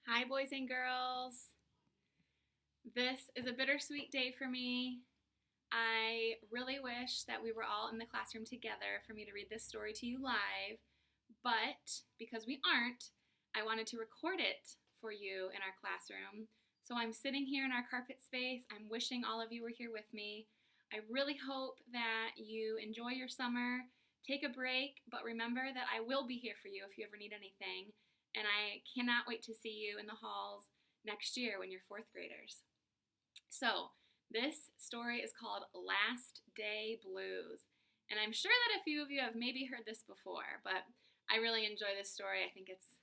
Hi, boys and girls. This is a bittersweet day for me. I really wish that we were all in the classroom together for me to read this story to you live, but because we aren't, I wanted to record it for you in our classroom. So I'm sitting here in our carpet space. I'm wishing all of you were here with me. I really hope that you enjoy your summer, take a break, but remember that I will be here for you if you ever need anything. And I cannot wait to see you in the halls next year when you're fourth graders. So, this story is called Last Day Blues. And I'm sure that a few of you have maybe heard this before, but I really enjoy this story. I think it's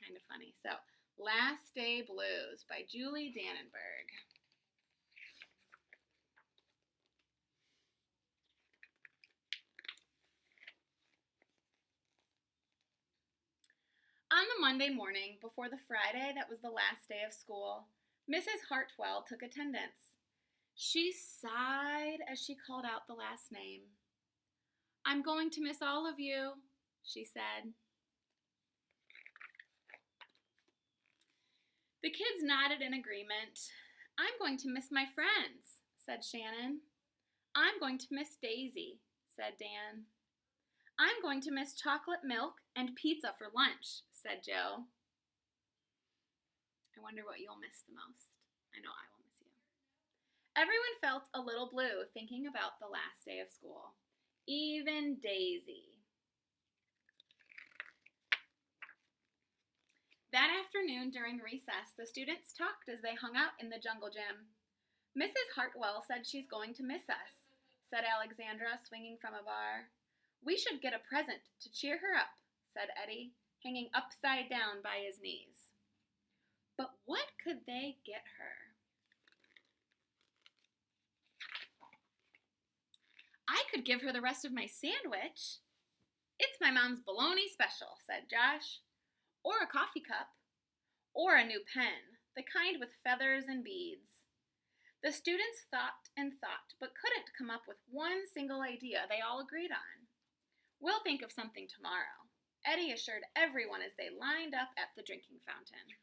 kind of funny. So, Last Day Blues by Julie Dannenberg. On the Monday morning, before the Friday that was the last day of school, Mrs. Hartwell took attendance. She sighed as she called out the last name. "I'm going to miss all of you," she said. The kids nodded in agreement. "I'm going to miss my friends," said Shannon. "I'm going to miss Daisy," said Dan. "I'm going to miss chocolate milk and pizza for lunch," said Joe. I wonder what you'll miss the most. I know I will miss you. Everyone felt a little blue thinking about the last day of school. Even Daisy. That afternoon during recess, the students talked as they hung out in the jungle gym. "Mrs. Hartwell said she's going to miss us," said Alexandra, swinging from a bar. "We should get a present to cheer her up," said Eddie, hanging upside down by his knees. But what could they get her? "I could give her the rest of my sandwich." "It's my mom's bologna special," said Josh. "Or a coffee cup. Or a new pen, the kind with feathers and beads." The students thought and thought, but couldn't come up with one single idea they all agreed on. "We'll think of something tomorrow," Eddie assured everyone as they lined up at the drinking fountain.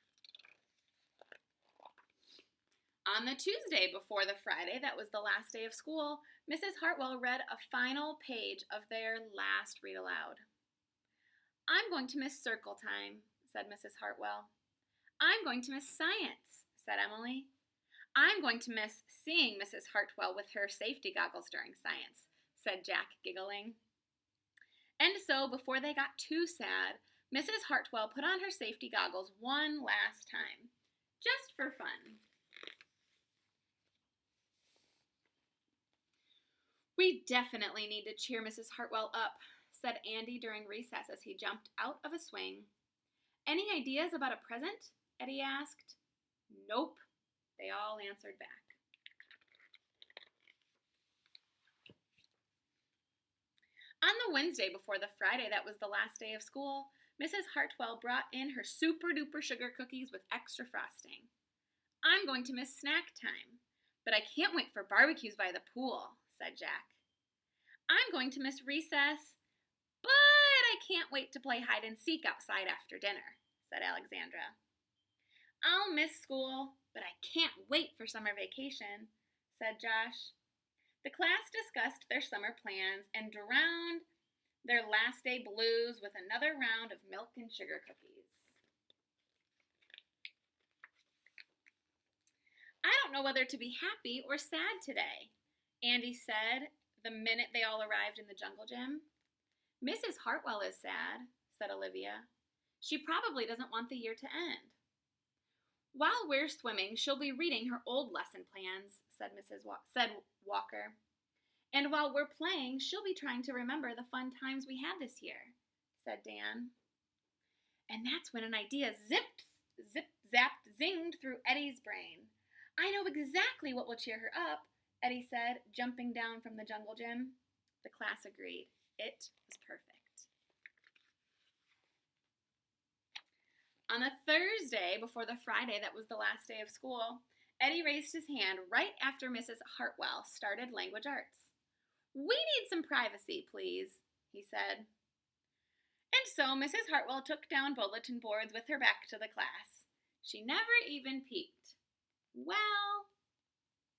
On the Tuesday before the Friday that was the last day of school, Mrs. Hartwell read a final page of their last read aloud. "I'm going to miss circle time," said Mrs. Hartwell. "I'm going to miss science," said Emily. "I'm going to miss seeing Mrs. Hartwell with her safety goggles during science," said Jack, giggling. And so, before they got too sad, Mrs. Hartwell put on her safety goggles one last time, just for fun. "We definitely need to cheer Mrs. Hartwell up," said Andy during recess as he jumped out of a swing. "Any ideas about a present?" Eddie asked. "Nope," they all answered back. On the Wednesday before the Friday that was the last day of school, Mrs. Hartwell brought in her super duper sugar cookies with extra frosting. "I'm going to miss snack time, but I can't wait for barbecues by the pool," said Jack. "I'm going to miss recess, but I can't wait to play hide and seek outside after dinner," said Alexandra. "I'll miss school, but I can't wait for summer vacation," said Josh. The class discussed their summer plans and drowned their last day blues with another round of milk and sugar cookies. "I don't know whether to be happy or sad today," Andy said the minute they all arrived in the jungle gym. "Mrs. Hartwell is sad," said Olivia. "She probably doesn't want the year to end." "While we're swimming, she'll be reading her old lesson plans," said said Walker. "And while we're playing, she'll be trying to remember the fun times we had this year," said Dan. And that's when an idea zipped, zip, zapped, zinged through Eddie's brain. "I know exactly what will cheer her up," Eddie said, jumping down from the jungle gym. The class agreed. It was perfect. On the Thursday before the Friday that was the last day of school, Eddie raised his hand right after Mrs. Hartwell started language arts. "We need some privacy, please," he said. And so Mrs. Hartwell took down bulletin boards with her back to the class. She never even peeked. Well,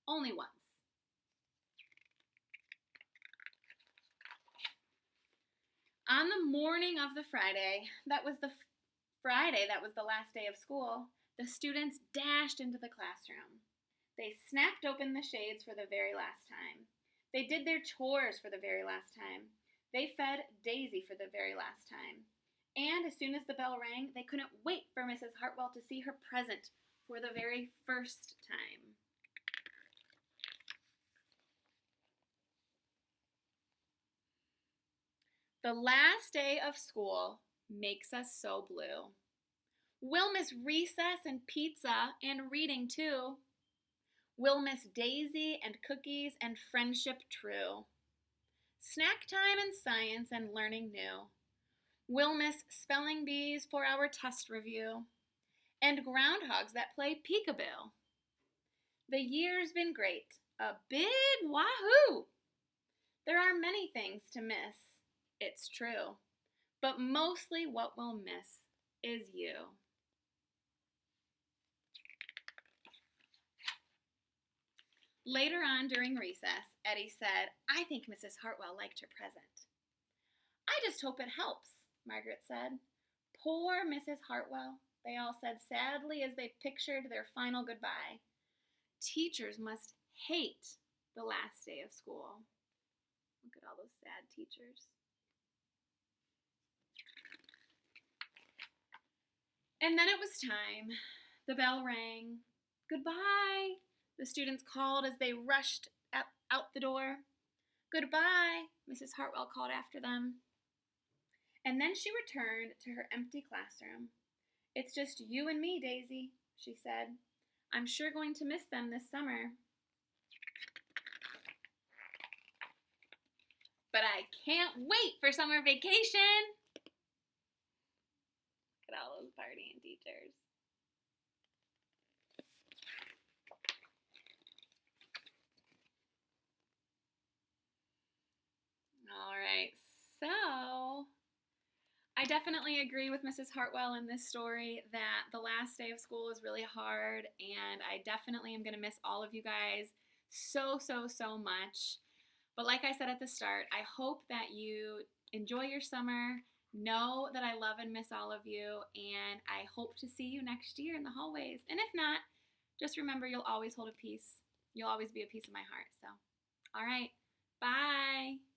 only once. On the morning of the Friday, that was the last day of school, the students dashed into the classroom. They snapped open the shades for the very last time. They did their chores for the very last time. They fed Daisy for the very last time. And as soon as the bell rang, they couldn't wait for Mrs. Hartwell to see her present for the very first time. The last day of school makes us so blue. We'll miss recess and pizza and reading too. We'll miss Daisy and cookies and friendship true. Snack time and science and learning new. We'll miss spelling bees for our test review. And groundhogs that play peekaboo. The year's been great. A big wahoo! There are many things to miss, it's true. But mostly what we'll miss is you. Later on during recess, Eddie said, "I think Mrs. Hartwell liked her present." "I just hope it helps," Margaret said. "Poor Mrs. Hartwell," they all said sadly as they pictured their final goodbye. Teachers must hate the last day of school. Look at all those sad teachers. And then it was time. The bell rang. "Goodbye," the students called as they rushed out the door. "Goodbye," Mrs. Hartwell called after them. And then she returned to her empty classroom. "It's just you and me, Daisy," she said. "I'm sure going to miss them this summer. But I can't wait for summer vacation." Look at all those partying teachers. All right, so I definitely agree with Mrs. Hartwell in this story that the last day of school is really hard, and I definitely am going to miss all of you guys so much. But like I said at the start, I hope that you enjoy your summer. Know that I love and miss all of you, and I hope to see you next year in the hallways. And if not, just remember you'll always hold a piece. You'll always be a piece of my heart. So, all right, bye.